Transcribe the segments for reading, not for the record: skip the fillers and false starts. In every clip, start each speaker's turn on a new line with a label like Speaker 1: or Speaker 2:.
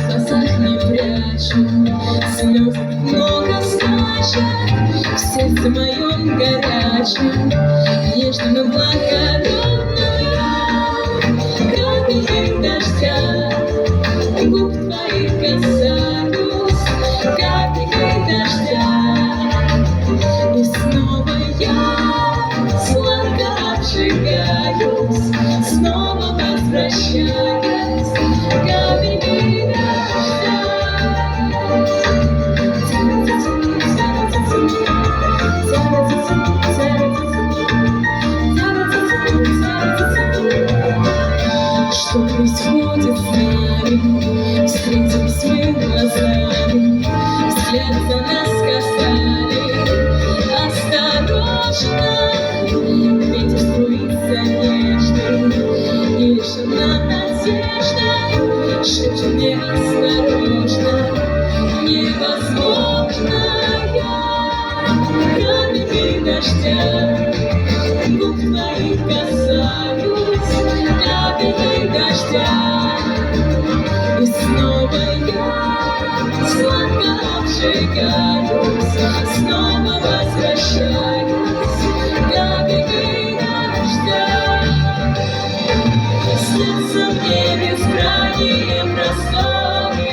Speaker 1: глазах не прячу, слез много скачет в сердце моем горячем, нежным и благородным, капельки дождя, губ твоих касаюсь, капельки дождя, и снова я сладко обжигаюсь, снова возвращаюсь, капельки дождя. Что происходит с нами? Встретились мы глазами, взгляд за нас касали. Осторожно, ветер струится нежный, и лишь одна надежда шепчет мне осторожно. Невозможно, капельки дождя, губ твоих касаюсь, капельки дождя, и снова я сладко обжигаюсь, снова возвращаюсь, капельки дождя. Снятся мне бескрайние просторы,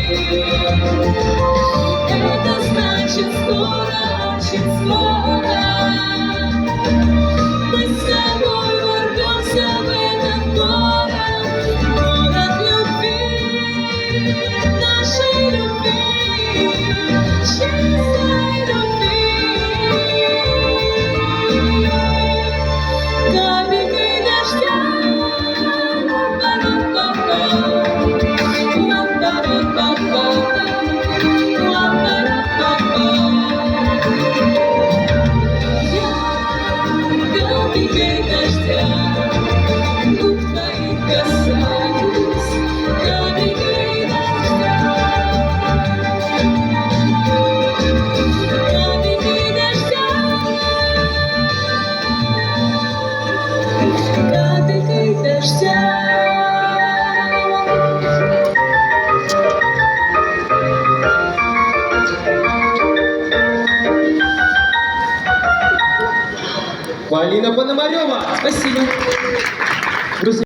Speaker 1: это значит скоро, очень скоро мы с тобой ворвемся в этот город, город любви, нашей любви, чистой любви. Капельки дождя, капельки дождя, губ твоих касаюсь, капельки дождя, капельки дождя, капельки дождя.
Speaker 2: Полина Пономарева.
Speaker 1: Спасибо.
Speaker 2: Друзья,